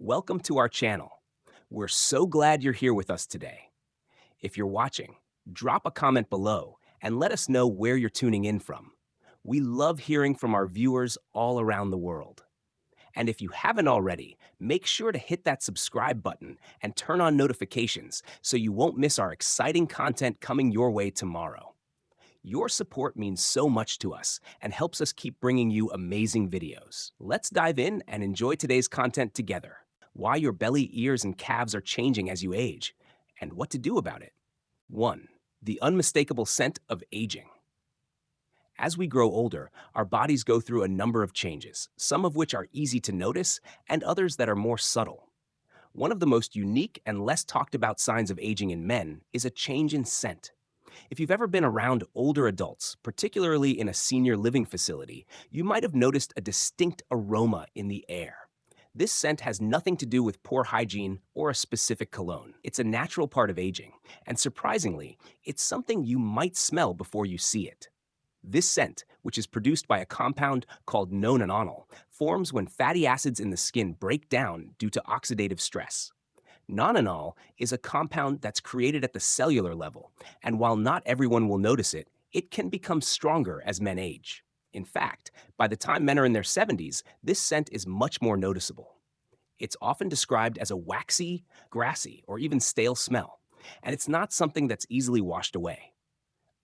Welcome to our channel. We're so glad you're here with us today. If you're watching, drop a comment below and let us know where you're tuning in from. We love hearing from our viewers all around the world. And if you haven't already, make sure to hit that subscribe button and turn on notifications so you won't miss our exciting content coming your way tomorrow. Your support means so much to us and helps us keep bringing you amazing videos. Let's dive in and enjoy today's content together. Why your belly, ears, and calves are changing as you age, and what to do about it. 1. The unmistakable scent of aging. As we grow older, our bodies go through a number of changes, some of which are easy to notice and others that are more subtle. One of the most unique and less talked about signs of aging in men is a change in scent. If you've ever been around older adults, particularly in a senior living facility, you might have noticed a distinct aroma in the air. This scent has nothing to do with poor hygiene or a specific cologne. It's a natural part of aging, and surprisingly, it's something you might smell before you see it. This scent, which is produced by a compound called nonanol, forms when fatty acids in the skin break down due to oxidative stress. Nonanol is a compound that's created at the cellular level, and while not everyone will notice it, it can become stronger as men age. In fact, by the time men are in their 70s, this scent is much more noticeable. It's often described as a waxy, grassy, or even stale smell, and it's not something that's easily washed away.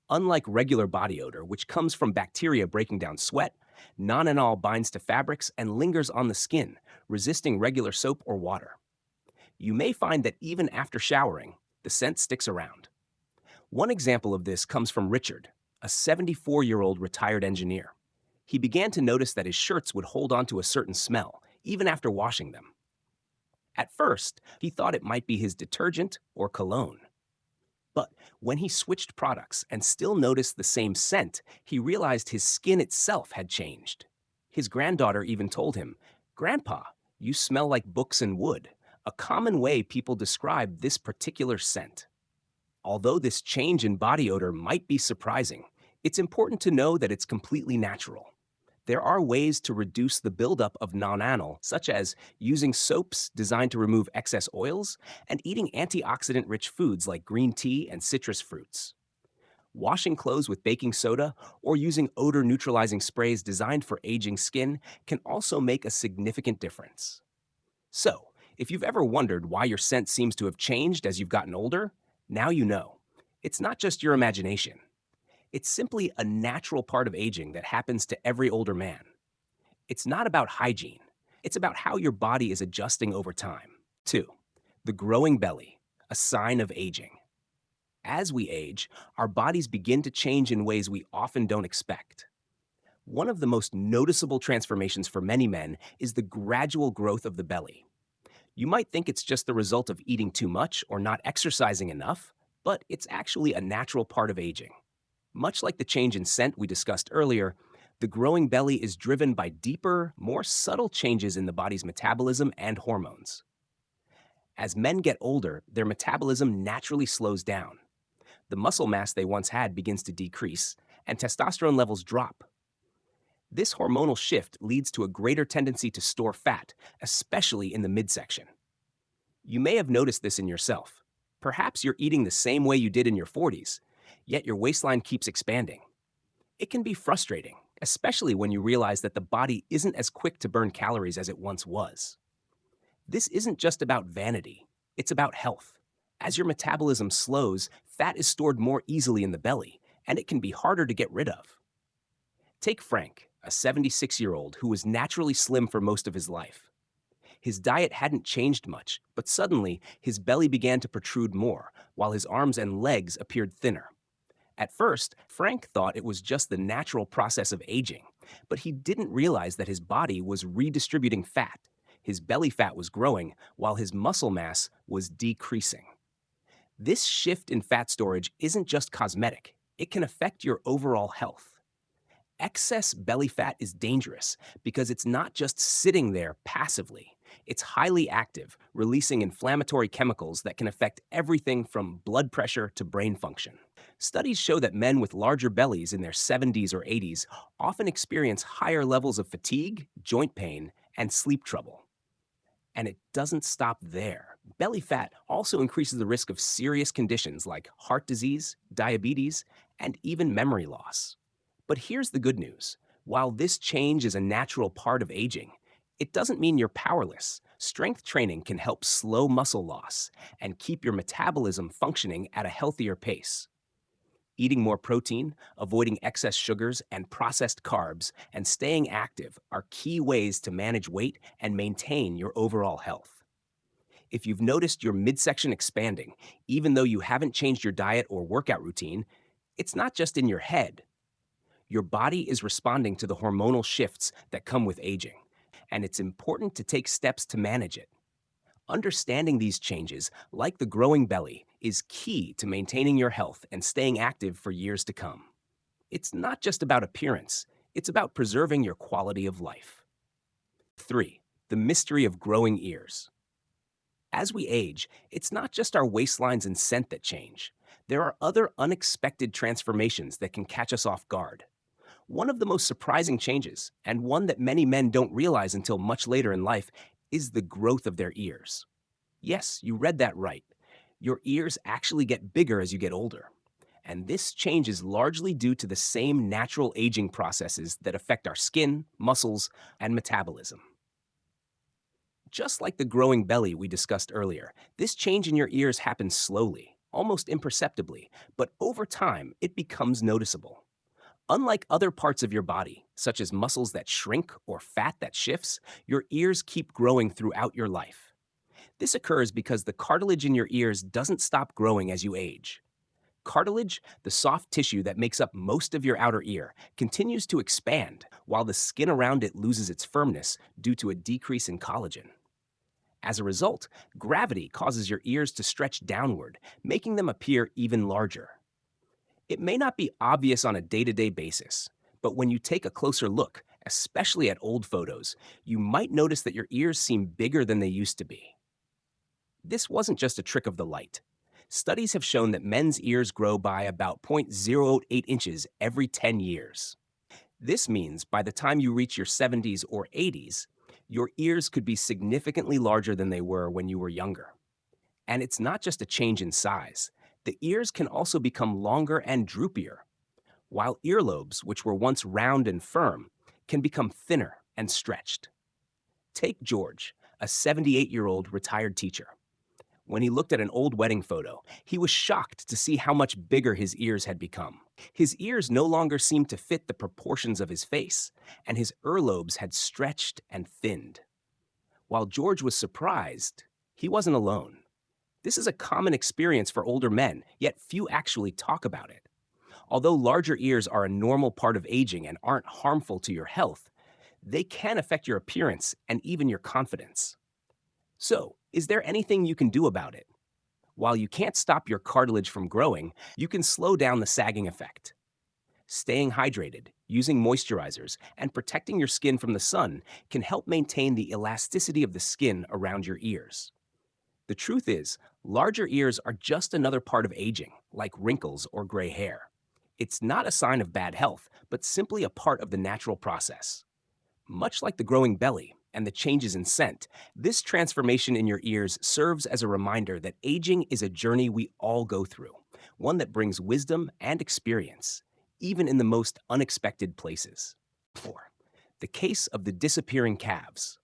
Unlike regular body odor, which comes from bacteria breaking down sweat, nonanol binds to fabrics and lingers on the skin, resisting regular soap or water. You may find that even after showering, the scent sticks around. One example of this comes from Richard, a 74-year-old retired engineer. He began to notice that his shirts would hold onto a certain smell, even after washing them. At first, he thought it might be his detergent or cologne. But when he switched products and still noticed the same scent, he realized his skin itself had changed. His granddaughter even told him, "Grandpa, you smell like books and wood," a common way people describe this particular scent. Although this change in body odor might be surprising, it's important to know that it's completely natural. There are ways to reduce the buildup of nonanol, such as using soaps designed to remove excess oils and eating antioxidant-rich foods like green tea and citrus fruits. Washing clothes with baking soda or using odor-neutralizing sprays designed for aging skin can also make a significant difference. So, if you've ever wondered why your scent seems to have changed as you've gotten older, now you know. It's not just your imagination. It's simply a natural part of aging that happens to every older man. It's not about hygiene. It's about how your body is adjusting over time. 2. The growing belly, a sign of aging. As we age, our bodies begin to change in ways we often don't expect. One of the most noticeable transformations for many men is the gradual growth of the belly. You might think it's just the result of eating too much or not exercising enough, but it's actually a natural part of aging. Much like the change in scent we discussed earlier, the growing belly is driven by deeper, more subtle changes in the body's metabolism and hormones. As men get older, their metabolism naturally slows down. The muscle mass they once had begins to decrease, and testosterone levels drop. This hormonal shift leads to a greater tendency to store fat, especially in the midsection. You may have noticed this in yourself. Perhaps you're eating the same way you did in your 40s, yet your waistline keeps expanding. It can be frustrating, especially when you realize that the body isn't as quick to burn calories as it once was. This isn't just about vanity, it's about health. As your metabolism slows, fat is stored more easily in the belly, and it can be harder to get rid of. Take Frank, a 76-year-old who was naturally slim for most of his life. His diet hadn't changed much, but suddenly his belly began to protrude more, while his arms and legs appeared thinner. At first, Frank thought it was just the natural process of aging, but he didn't realize that his body was redistributing fat. His belly fat was growing, while his muscle mass was decreasing. This shift in fat storage isn't just cosmetic, it can affect your overall health. Excess belly fat is dangerous because it's not just sitting there passively. It's highly active, releasing inflammatory chemicals that can affect everything from blood pressure to brain function. Studies show that men with larger bellies in their 70s or 80s often experience higher levels of fatigue, joint pain, and sleep trouble. And it doesn't stop there. Belly fat also increases the risk of serious conditions like heart disease, diabetes, and even memory loss. But here's the good news. While this change is a natural part of aging, it doesn't mean you're powerless. Strength training can help slow muscle loss and keep your metabolism functioning at a healthier pace. Eating more protein, avoiding excess sugars and processed carbs, and staying active are key ways to manage weight and maintain your overall health. If you've noticed your midsection expanding, even though you haven't changed your diet or workout routine, it's not just in your head. Your body is responding to the hormonal shifts that come with aging, and it's important to take steps to manage it. Understanding these changes, like the growing belly, is key to maintaining your health and staying active for years to come. It's not just about appearance, it's about preserving your quality of life. 3. The mystery of growing ears. As we age, it's not just our waistlines and scent that change. There are other unexpected transformations that can catch us off guard. One of the most surprising changes, and one that many men don't realize until much later in life, is the growth of their ears. Yes, you read that right. Your ears actually get bigger as you get older. And this change is largely due to the same natural aging processes that affect our skin, muscles, and metabolism. Just like the growing belly we discussed earlier, this change in your ears happens slowly, almost imperceptibly, but over time it becomes noticeable. Unlike other parts of your body, such as muscles that shrink or fat that shifts, your ears keep growing throughout your life. This occurs because the cartilage in your ears doesn't stop growing as you age. Cartilage, the soft tissue that makes up most of your outer ear, continues to expand while the skin around it loses its firmness due to a decrease in collagen. As a result, gravity causes your ears to stretch downward, making them appear even larger. It may not be obvious on a day to day basis, but when you take a closer look, especially at old photos, you might notice that your ears seem bigger than they used to be. This wasn't just a trick of the light. Studies have shown that men's ears grow by about 0.08 inches every 10 years. This means by the time you reach your 70s or 80s, your ears could be significantly larger than they were when you were younger. And it's not just a change in size. The ears can also become longer and droopier, while earlobes, which were once round and firm, can become thinner and stretched. Take George, a 78-year-old retired teacher. When he looked at an old wedding photo, he was shocked to see how much bigger his ears had become. His ears no longer seemed to fit the proportions of his face, and his earlobes had stretched and thinned. While George was surprised, he wasn't alone. This is a common experience for older men, yet few actually talk about it. Although larger ears are a normal part of aging and aren't harmful to your health, they can affect your appearance and even your confidence. So, is there anything you can do about it? While you can't stop your cartilage from growing, you can slow down the sagging effect. Staying hydrated, using moisturizers, and protecting your skin from the sun can help maintain the elasticity of the skin around your ears. The truth is, larger ears are just another part of aging, like wrinkles or gray hair. It's not a sign of bad health, but simply a part of the natural process. Much like the growing belly and the changes in scent, this transformation in your ears serves as a reminder that aging is a journey we all go through, one that brings wisdom and experience, even in the most unexpected places. 4. The case of the disappearing calves.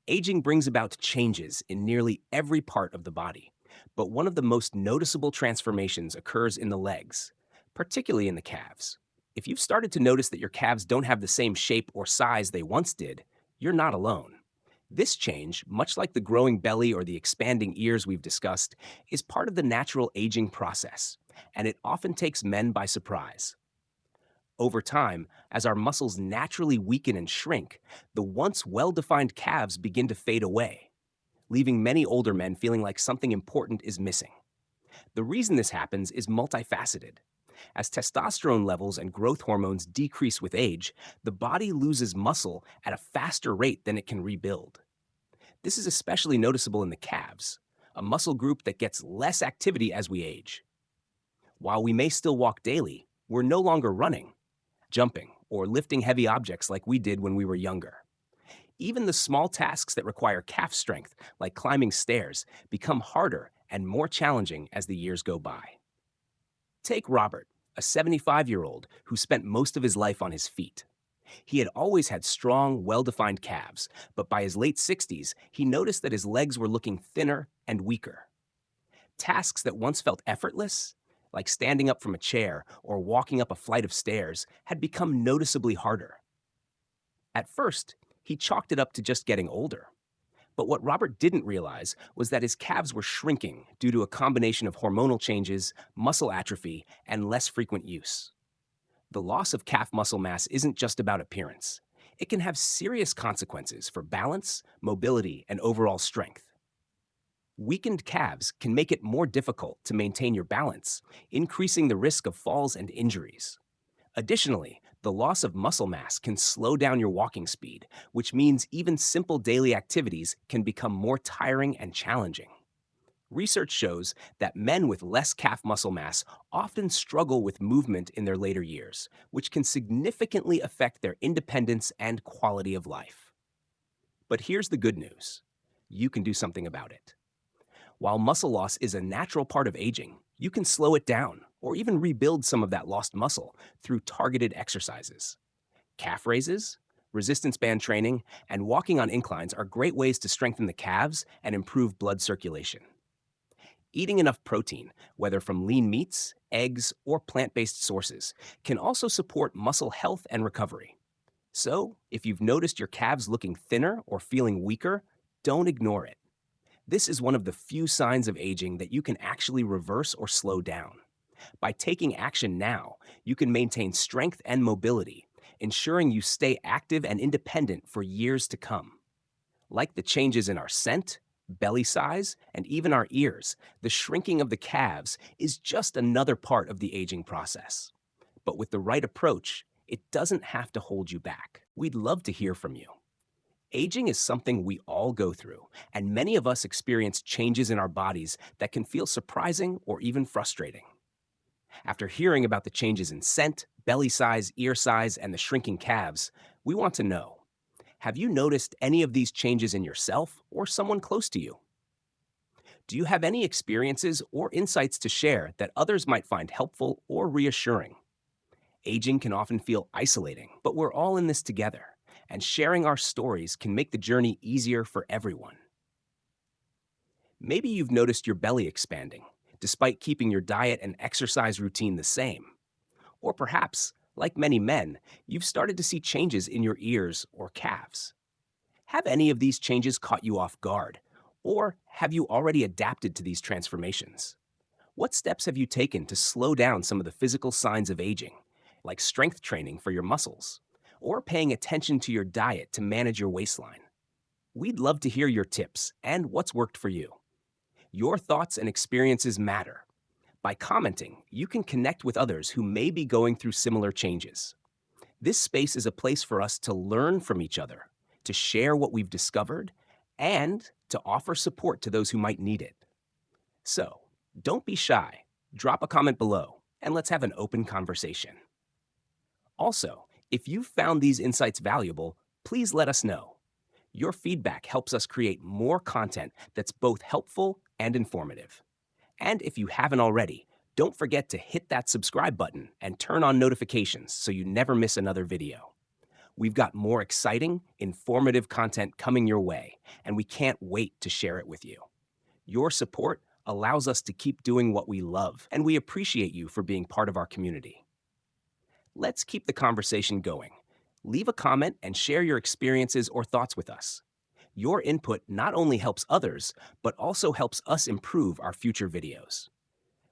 Aging brings about changes in nearly every part of the body, but one of the most noticeable transformations occurs in the legs, particularly in the calves. If you've started to notice that your calves don't have the same shape or size they once did, you're not alone. This change, much like the growing belly or the expanding ears we've discussed, is part of the natural aging process, and it often takes men by surprise. Over time, as our muscles naturally weaken and shrink, the once well-defined calves begin to fade away, leaving many older men feeling like something important is missing. The reason this happens is multifaceted. As testosterone levels and growth hormones decrease with age, the body loses muscle at a faster rate than it can rebuild. This is especially noticeable in the calves, a muscle group that gets less activity as we age. While we may still walk daily, we're no longer running, jumping, or lifting heavy objects like we did when we were younger. Even the small tasks that require calf strength, like climbing stairs, become harder and more challenging as the years go by. Take Robert, a 75-year-old who spent most of his life on his feet. He had always had strong, well defined calves, but by his late 60s, he noticed that his legs were looking thinner and weaker. Tasks that once felt effortless, like standing up from a chair or walking up a flight of stairs, had become noticeably harder. At first, he chalked it up to just getting older. But what Robert didn't realize was that his calves were shrinking due to a combination of hormonal changes, muscle atrophy, and less frequent use. The loss of calf muscle mass isn't just about appearance. It can have serious consequences for balance, mobility, and overall strength. Weakened calves can make it more difficult to maintain your balance, increasing the risk of falls and injuries. Additionally, the loss of muscle mass can slow down your walking speed, which means even simple daily activities can become more tiring and challenging. Research shows that men with less calf muscle mass often struggle with movement in their later years, which can significantly affect their independence and quality of life. But here's the good news: you can do something about it. While muscle loss is a natural part of aging, you can slow it down or even rebuild some of that lost muscle through targeted exercises. Calf raises, resistance band training, and walking on inclines are great ways to strengthen the calves and improve blood circulation. Eating enough protein, whether from lean meats, eggs, or plant based sources, can also support muscle health and recovery. So, if you've noticed your calves looking thinner or feeling weaker, don't ignore it. This is one of the few signs of aging that you can actually reverse or slow down. By taking action now, you can maintain strength and mobility, ensuring you stay active and independent for years to come. Like the changes in our scent, belly size, and even our ears, the shrinking of the calves is just another part of the aging process. But with the right approach, it doesn't have to hold you back. We'd love to hear from you. Aging is something we all go through, and many of us experience changes in our bodies that can feel surprising or even frustrating. After hearing about the changes in scent, belly size, ear size, and the shrinking calves, we want to know: have you noticed any of these changes in yourself or someone close to you? Do you have any experiences or insights to share that others might find helpful or reassuring? Aging can often feel isolating, but we're all in this together, and sharing our stories can make the journey easier for everyone. Maybe you've noticed your belly expanding, despite keeping your diet and exercise routine the same. Or perhaps, like many men, you've started to see changes in your ears or calves. Have any of these changes caught you off guard? Or have you already adapted to these transformations? What steps have you taken to slow down some of the physical signs of aging, like strength training for your muscles, or paying attention to your diet to manage your waistline? We'd love to hear your tips and what's worked for you. Your thoughts and experiences matter. By commenting, you can connect with others who may be going through similar changes. This space is a place for us to learn from each other, to share what we've discovered, and to offer support to those who might need it. So, don't be shy. Drop a comment below, and let's have an open conversation. Also, if you've found these insights valuable, please let us know. Your feedback helps us create more content that's both helpful and informative. And if you haven't already, don't forget to hit that subscribe button and turn on notifications so you never miss another video. We've got more exciting, informative content coming your way, and we can't wait to share it with you. Your support allows us to keep doing what we love, and we appreciate you for being part of our community. Let's keep the conversation going. Leave a comment and share your experiences or thoughts with us. Your input not only helps others, but also helps us improve our future videos.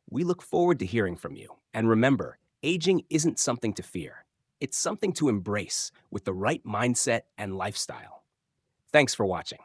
We look forward to hearing from you. And remember, aging isn't something to fear. It's something to embrace with the right mindset and lifestyle. Thanks for watching.